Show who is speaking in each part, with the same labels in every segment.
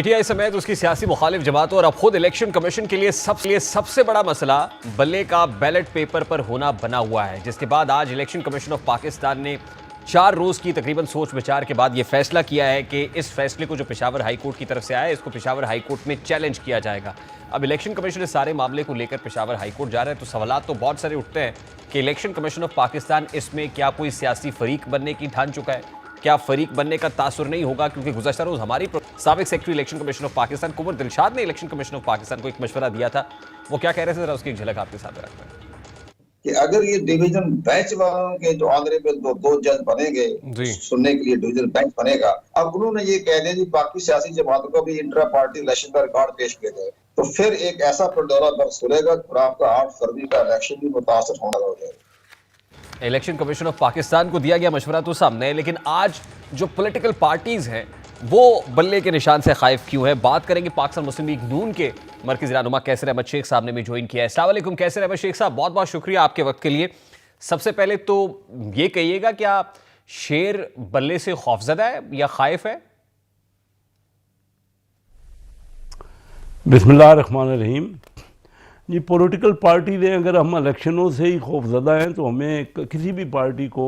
Speaker 1: PTI समेत उसकी सियासी मुखालिफ जमातों और अब खुद इलेक्शन कमीशन के लिए सबसे बड़ा मसला बल्ले का बैलेट पेपर पर होना बना हुआ है, जिसके बाद आज इलेक्शन कमीशन ऑफ पाकिस्तान ने 4 रोज की तकरीबन सोच विचार के बाद यह फैसला किया है कि इस फैसले को जो पेशावर हाई कोर्ट की तरफ से आया है, इसको पेशावर हाई कोर्ट में चैलेंज किया जाएगा। अब इलेक्शन कमीशन इस सारे मामले को लेकर पेशावर हाई कोर्ट जा रहा है, तो सवाल तो बहुत सारे उठते हैं कि इलेक्शन कमीशन ऑफ पाकिस्तान इसमें क्या कोई सियासी फरीक बनने की ठान चुका है? क्या फरीक बनने का तासुर नहीं होगा? क्योंकि गुज़श्ता रोज हमारी साबिक secretary election commission of Pakistan Kunwar Dilshad ने इलेक्शन कमीशन ऑफ पाकिस्तान को एक मशवरा दिया था। वो क्या कह रहे थे, जरा उसकी एक झलक आपके साथ रखते हैं
Speaker 2: कि अगर ये डिवीजन बेंच वालों के जो ऑनरेबल दो जज बनेंगे सुनने के लिए डिवीजन बेंच बनेगा, अब उन्होंने ये कह दिया जी बाकी सियासी जमातों को भी इंट्रा पार्टी इलेक्शन का रिकॉर्ड पेश किया जाए, तो फिर एक ऐसा पंडोरा बॉक्स खुलेगा और आपका 8 फरवरी का इलेक्शन भी मुतासर होने हो जाएगा।
Speaker 1: इलेक्शन कमीशन ऑफ पाकिस्तान को दिया गया मशवरा तो सामने है, लेकिन आज जो पॉलिटिकल पार्टीज हैं वो बल्ले के निशान से खाइफ क्यों है? बात करेंगे पाकिस्तान मुस्लिम लीग नून के मरकजी रहनुमा कैसर अहमद शेख साहब ने भी ज्वाइन किया है। अस्सलाम वालेकुम कैसर अहमद शेख साहब, बहुत बहुत शुक्रिया आपके वक्त के लिए। सबसे पहले तो ये कहिएगा, क्या शेर बल्ले से खौफजदा है या खाइफ है?
Speaker 3: बिस्मिल्लाहिर्रहमानिर्रहीम जी, पॉलिटिकल पार्टी ने अगर हम इलेक्शनों से ही खौफजदा हैं तो हमें किसी भी पार्टी को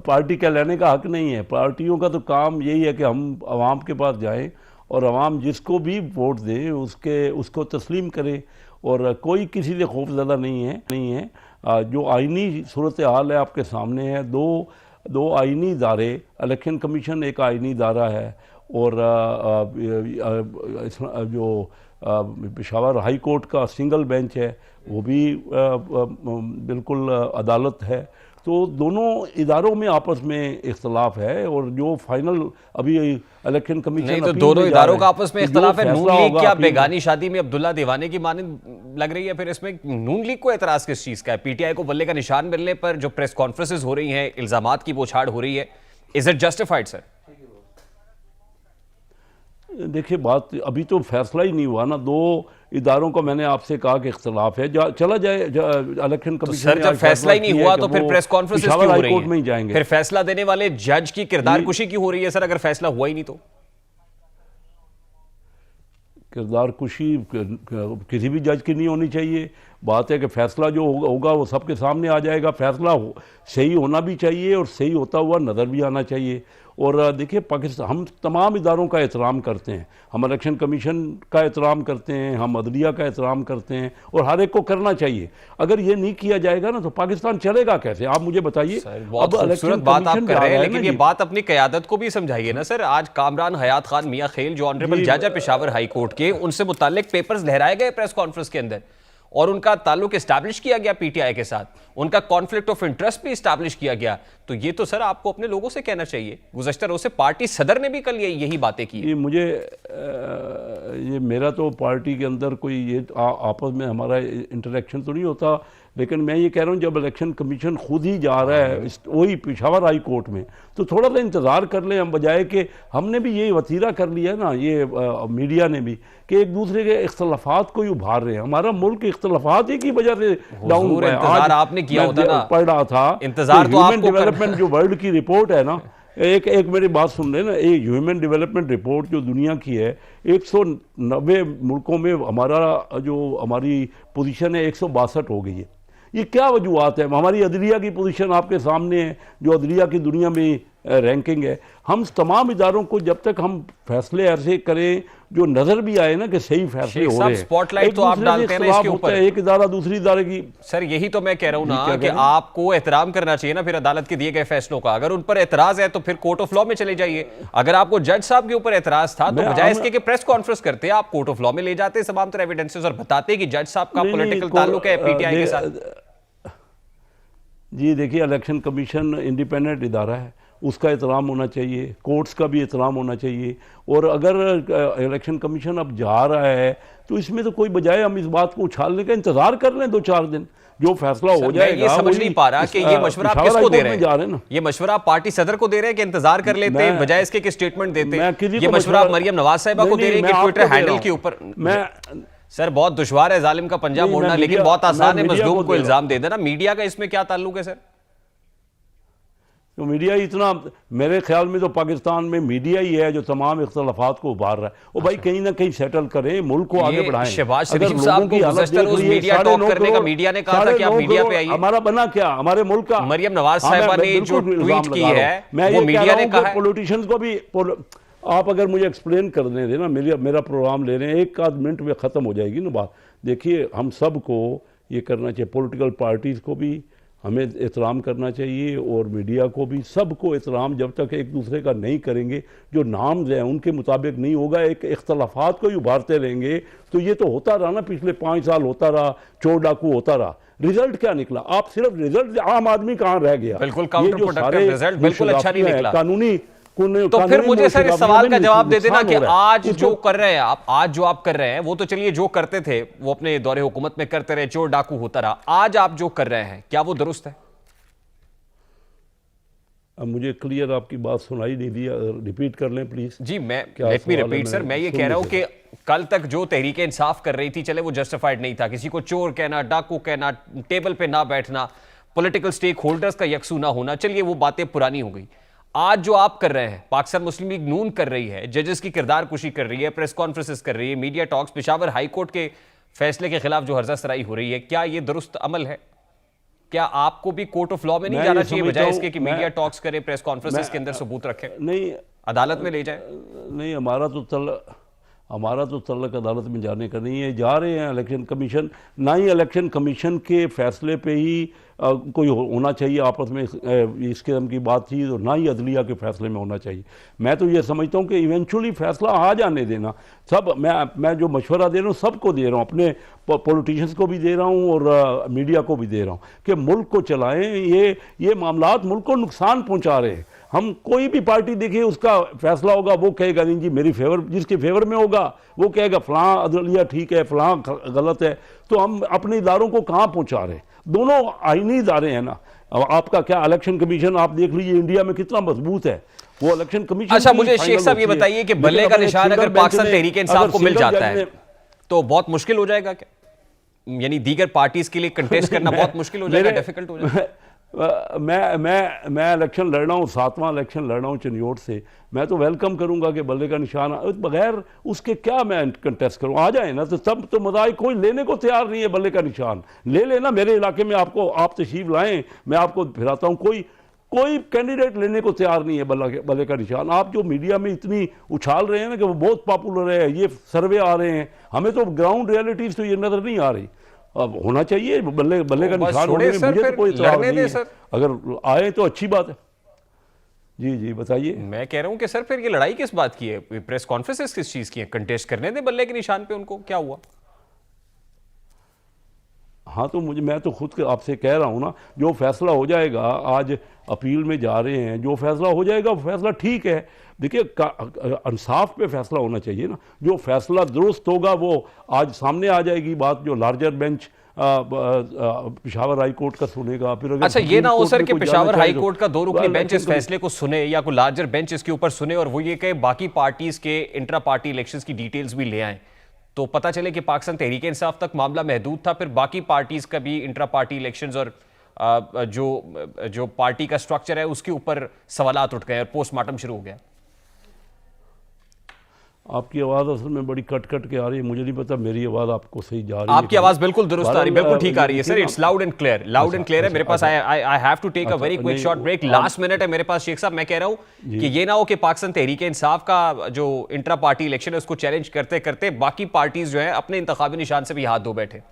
Speaker 3: पार्टी का लेने का हक नहीं है। पार्टियों का तो काम यही है कि हम आवाम के पास जाएं और आवाम जिसको भी वोट दे उसको तस्लीम करे, और कोई किसी से खौफजदा नहीं है। जो आइनी सूरत हाल है आपके सामने है। दो आइनी इदारे, इलेक्शन कमीशन एक आइनी इदारा है और जो पेशावर हाई कोर्ट का सिंगल बेंच है वो भी बिल्कुल अदालत है। तो दोनों इदारों में आपस में इख्तलाफ है, और जो फाइनल अभी इलेक्शन कमीशन
Speaker 1: नहीं, तो दोनों इदारों का आपस में इख्तलाफ है। नून लीग क्या बेगानी शादी में अब्दुल्ला दीवाने की मानिंद लग रही है? फिर इसमें नून लीग को एतराज किस चीज का है? पीटीआई को बल्ले का निशान मिलने पर जो प्रेस कॉन्फ्रेंसेस हो रही हैं, इल्जामात की बौछार हो रही है, इज इट जस्टिफाइड सर?
Speaker 3: देखिए, बात अभी तो फैसला ही नहीं हुआ ना। दो इदारों का मैंने आपसे कहा कि इख्तलाफ है, चला जाए इलेक्शन कमीशन।
Speaker 1: तो सर जब फैसला ही नहीं हुआ तो फिर प्रेस कॉन्फ्रेंस क्यों हो रही है?
Speaker 3: में ही जाएंगे।
Speaker 1: फिर फैसला देने वाले जज की किरदार कुशी क्यों हो रही है सर, अगर फैसला हुआ ही नहीं तो?
Speaker 3: किरदार कुशी किसी भी जज की नहीं होनी चाहिए। बात है कि फैसला जो होगा वो सबके सामने आ जाएगा। फैसला सही होना भी चाहिए और सही होता हुआ नज़र भी आना चाहिए। और देखिए, पाकिस्तान हम तमाम इदारों का एहतराम करते हैं। हम इलेक्शन कमीशन का एहतराम करते हैं, हम अदलिया का एहतराम करते हैं, और हर एक को करना चाहिए। अगर ये नहीं किया जाएगा ना तो पाकिस्तान चलेगा कैसे, आप मुझे बताइए।
Speaker 1: अब खूबसूरत बात आप कर रहे हैं, लेकिन ये बात अपनी क़यादत को भी समझाइए ना सर। आज कामरान हयात खान मियां खेल जो ऑनरेबल जज है पेशावर हाई कोर्ट के, उनसे मुताल्लिक पेपर्स लहराए गए प्रेस कॉन्फ्रेंस के अंदर, और उनका ताल्लुक इस्टेब्लिश किया गया पीटीआई के साथ, उनका कॉन्फ्लिक्ट ऑफ इंटरेस्ट भी इस्टेब्लिश किया गया। तो ये तो सर आपको अपने लोगों से कहना चाहिए। गुज़श्ता रोज़ से पार्टी सदर ने भी कल यही बातें की।
Speaker 3: ये मेरा तो पार्टी के अंदर कोई ये आपस में हमारा इंटरेक्शन तो नहीं होता, लेकिन मैं ये कह रहा हूँ जब इलेक्शन कमीशन खुद ही जा रहा है वही पेशावर हाई कोर्ट में, तो थोड़ा सा इंतज़ार कर लें हम, बजाय कि हमने भी ये वतीरा कर लिया ना, ये मीडिया ने भी, कि एक दूसरे के इख्तलाफात को ही उभार रहे हैं। हमारा मुल्क इख्तलाफात ही की वजह से डाउन हुआ है।
Speaker 1: इंतजार आपने किया होता ना,
Speaker 3: पढ़ रहा था
Speaker 1: इंतजार तो
Speaker 3: ह्यूमन डेवलपमेंट जो वर्ल्ड की रिपोर्ट है ना, एक मेरी बात सुन रहे ना, एक ह्यूमन डेवलपमेंट रिपोर्ट जो दुनिया की है, 190 मुल्कों में हमारी पोजीशन है 162 हो गई है। ये क्या वजूहत है? हमारी अदलिया की पोजीशन आपके सामने है, जो अदलिया की दुनिया में रैंकिंग है। हम तमाम इदारों को जब तक हम फैसले ऐसे करें जो नजर भी आए ना कि सही फैसले हो रहे हैं,
Speaker 1: स्पॉटलाइट तो आप डालते हैं ना इसके ऊपर,
Speaker 3: एक इदारा दूसरी इदारे की।
Speaker 1: सर यही तो मैं कह रहा हूं ना कि आपको एहतराम करना चाहिए ना फिर अदालत के दिए गए फैसलों का। अगर उन पर एतराज है तो फिर कोर्ट ऑफ लॉ में चले जाइए। अगर आपको जज साहब के ऊपर एतराज था तो बजाय इसके कि प्रेस कॉन्फ्रेंस करते आप कोर्ट ऑफ लॉ में ले जाते तमाम तरह एविडेंसेस और बताते कि जज साहब का पॉलिटिकल ताल्लुक है पीटीआई के साथ।
Speaker 3: जी देखिए, इलेक्शन कमीशन इंडिपेंडेंट इदारा है, उसका एहतराम होना चाहिए, कोर्ट्स का भी एहतराम होना चाहिए। और अगर इलेक्शन कमीशन अब जा रहा है तो इसमें तो कोई बजाय हम इस बात को उछालने का इंतजार कर लें 2-4 दिन, जो फैसला हो जाएगा।
Speaker 1: ये समझ नहीं पा रहा कि ये मशवरा आप किसको दे रहे हैं? ये मशवरा पार्टी सदर को दे रहे हैं कि इंतजार कर लेते हैं बजाय इसके कि स्टेटमेंट देते? ये मशवरा मरियम नवाज साहिबा को दे रहे हैं कि ट्विटर हैंडल के ऊपर? सर बहुत दुश्वार है जालिम का पंजा मोड़ना, लेकिन बहुत आसान है मजलूम को इल्जाम दे देना। मीडिया का इसमें क्या ताल्लुक है सर?
Speaker 3: तो मीडिया ही इतना, मेरे ख्याल में तो पाकिस्तान में मीडिया ही है जो तमाम इख्तलाफात को उभार रहा है। वो भाई कहीं ना कहीं सेटल करें, मुल्क को आगे बढ़ाएं।
Speaker 1: शहबाज शरीफ साहब को गुज़श्ता रोज़ मीडिया टॉक करने का मीडिया ने कहा था कि आप मीडिया पे आइए।
Speaker 3: हमारा बना क्या, हमारे मुल्क का
Speaker 1: मरियम नवाज साहिबा ने जो ट्वीट की है वो मीडिया ने कहा है।
Speaker 3: पॉलिटिशियंस को भी आप अगर मुझे एक्सप्लेन कर देना, मेरा प्रोग्राम ले रहे हैं, एक आध मिनट में ख़त्म हो जाएगी ना बात। देखिए हम सब को ये करना चाहिए, पॉलिटिकल पार्टीज़ को भी हमें एहतराम करना चाहिए और मीडिया को भी, सबको एहतराम। जब तक एक दूसरे का नहीं करेंगे, जो नाम्स हैं उनके मुताबिक नहीं होगा, एक इख्तलाफात को ही उभारते रहेंगे तो ये तो होता रहा ना, पिछले 5 साल होता रहा, चोर डाकू होता रहा। रिजल्ट क्या निकला? आप सिर्फ रिजल्ट, आम आदमी कहाँ रह गया?
Speaker 1: बिल्कुल काउंटर प्रोडक्टिव रिजल्ट बिल्कुल अच्छा नहीं निकला।
Speaker 3: कानूनी
Speaker 1: तो फिर मुझे सर इस सवाल का जवाब दे देना कि आज जो कर रहे हैं आप, आज जो आप कर रहे हैं वो तो चलिए जो करते थे वो अपने दौरे हुकूमत में करते रहे, चोर डाकू होता रहा। आज आप जो कर रहे हैं क्या वो दुरुस्त है?
Speaker 3: अब मुझे क्लियर आपकी बात सुनाई नहीं दी, रिपीट कर लें प्लीज।
Speaker 1: जी मैं लेट मी रिपीट सर, मैं ये कह रहा हूं कि कल तक जो तहरीक इंसाफ कर रही थी, चले वो जस्टिफाइड नहीं था। किसी को चोर कहना, डाकू कहना, टेबल पे ना बैठना, पॉलिटिकल स्टेक होल्डर्स का यकसू ना होना, चलिए वो बातें पुरानी हो गई। आज जो आप कर रहे हैं, पाकिस्तान मुस्लिम लीग नून कर रही है, जजेस की किरदार कुशी कर रही है, प्रेस कॉन्फ्रेंसेस कर रही है, media talks, Peshawar high court के फैसले के खिलाफ जो हर्जा सराई हो रही है, क्या ये दुरुस्त अमल है? क्या आपको भी कोर्ट ऑफ लॉ में नहीं जाना चाहिए बजाय इसके कि मीडिया टॉक्स करे, प्रेस कॉन्फ्रेंसेस के अंदर सबूत रखें,
Speaker 3: नहीं
Speaker 1: अदालत में ले जाए?
Speaker 3: नहीं, हमारा तो तल्लक अदालत में जाने का नहीं है। जा रहे हैं इलेक्शन कमीशन, ना ही इलेक्शन कमीशन के फैसले पे ही कोई होना चाहिए आपस में इस किस्म की बातचीत, और ना ही अदलिया के फैसले में होना चाहिए। मैं तो ये समझता हूँ कि इवेंचुअली फैसला आ जाने देना। सब मैं जो मशवरा दे रहा हूँ सबको दे रहा हूँ, अपने पॉलिटिशियंस को भी दे रहा हूँ और मीडिया को भी दे रहा हूँ कि मुल्क को चलाएं। ये मामलात मुल्क को नुकसान पहुँचा रहे हैं। हम कोई भी पार्टी देखिए, उसका फैसला होगा, वो कहेगा नहीं जी मेरी फेवर, जिसके फेवर में होगा वो कहेगा फलां अदलिया ठीक है, फलां गलत है। तो हम अपने इदारों को कहाँ पहुँचा रहे हैं? दोनों आईनी इदारे हैं ना। अब आपका क्या इलेक्शन कमीशन आप देख लीजिए इंडिया में कितना मजबूत है, वो इलेक्शन कमीशन।
Speaker 1: अच्छा मुझे शेख साहब ये बताइए कि बल्ले का निशान अगर पाकिस्तान तहरीक इंसाफ को मिल जाता है तो बहुत मुश्किल हो जाएगा क्या? यानी दीगर पार्टीज के लिए कंटेस्ट करना बहुत मुश्किल हो जाएगा, डिफिकल्ट हो जाएगा?
Speaker 3: मैं इलेक्शन लड़ रहा हूँ, 7वां इलेक्शन लड़ रहा हूँ चिन्योट से। मैं तो वेलकम करूंगा कि बल्ले का निशान, बगैर उसके क्या मैं कंटेस्ट करूँ? आ जाए ना, तो सब तो मज़ा, कोई लेने को तैयार नहीं है बल्ले का निशान। ले लेना, मेरे इलाके में आप तशरीफ लाएं, मैं आपको फिराता हूँ। कोई कैंडिडेट लेने को तैयार नहीं है बल्ले का निशान। आप जो मीडिया में इतनी उछाल रहे हैं ना कि वो बहुत पॉपुलर है, ये सर्वे आ रहे हैं, हमें तो ग्राउंड रियलिटीज तो ये नजर नहीं आ रही। अब होना चाहिए बल्ले का निशान होने में मुझे तो कोई इतराज नहीं है। अगर आए तो अच्छी बात है। जी बताइए।
Speaker 1: मैं कह रहा हूं कि सर फिर ये लड़ाई किस बात की है? प्रेस कॉन्फ्रेंसेस किस चीज की है? कंटेस्ट करने दे बल्ले के निशान पे उनको, क्या हुआ?
Speaker 3: हाँ तो मैं तो खुद आपसे कह रहा हूँ ना, जो फैसला हो जाएगा, आज अपील में जा रहे हैं, जो फैसला हो जाएगा वो फैसला ठीक है। देखिए इंसाफ पे फैसला होना चाहिए ना, जो फैसला दुरुस्त होगा वो आज सामने आ जाएगी बात, जो larger bench Peshawar high court का सुनेगा। फिर अगर
Speaker 1: अच्छा ये ना हो सर कि पेशावर हाई कोर्ट का 2 रुकनी बेंच इस फैसले को सुने या कोई लार्जर बेंच इसके ऊपर सुने और वो ये कहे बाकी पार्टीज के इंट्रा पार्टी इलेक्शंस की डिटेल्स भी ले आए, तो पता चले कि पाकिस्तान तहरीक इंसाफ तक मामला महदूद था, फिर बाकी पार्टीज का भी इंट्रा पार्टी इलेक्शंस और जो पार्टी का स्ट्रक्चर है उसके ऊपर सवालात उठ गए और पोस्टमार्टम शुरू हो गया।
Speaker 3: आपकी आवाज़ असल में बड़ी कट के आ रही है, मुझे नहीं पता मेरी आवाज़ आपको सही जा रही है।
Speaker 1: आपकी आवाज़ बिल्कुल दुरुस्त आ रही है, बिल्कुल ठीक आ रही है sir, it's loud and clear, loud and clear है। मेरे पास I have to take a very quick short break, last minute है मेरे पास शेख साहब। मैं कह रहा हूं कि ये ना हो कि पाकिस्तान तहरीक इंसाफ का जो इंट्रा पार्टी इलेक्शन है उसको चैलेंज करते करते बाकी पार्टीज जो है अपने इंतखाबी निशान से भी हाथ धो बैठे।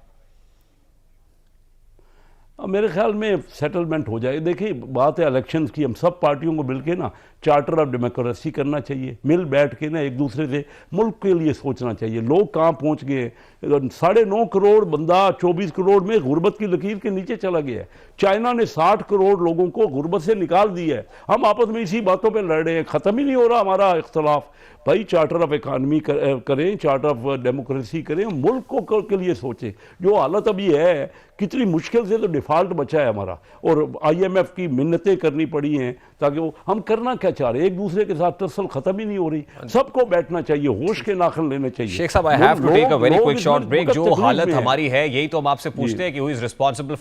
Speaker 3: मेरे ख्याल में सेटलमेंट हो जाए। देखिए बात है इलेक्शंस की, हम सब पार्टियों को मिलके ना चार्टर ऑफ डेमोक्रेसी करना चाहिए, मिल बैठ के ना एक दूसरे से मुल्क के लिए सोचना चाहिए। लोग कहाँ पहुँच गए, 9.5 करोड़ बंदा 24 करोड़ में गुर्बत की लकीर के नीचे चला गया है। चाइना ने 60 करोड़ लोगों को गुर्बत से निकाल दिया है। हम आपस में इसी बातों पर लड़ रहे हैं, ख़त्म ही नहीं हो रहा हमारा इख्तलाफ। भाई चार्टर ऑफ इकानमी करें, चार्टर ऑफ डेमोक्रेसी करें, मुल्क को के लिए सोचें। जो हालत अभी है, कितनी मुश्किल से तो डिफ़ॉल्ट बचा है हमारा, और IMF की मिन्नतें करनी पड़ी हैं ताकि वो, हम करना क्या चाह रहे हैं? एक दूसरे के साथ तसल खत्म ही नहीं हो रही। सबको बैठना चाहिए, होश के नाखन लेने चाहिए।
Speaker 1: शेख साहब I have to take a very quick short break. जो हालत हमारी है यही तो हम आपसे पूछते हैं कि हु इज रिस्पांसिबल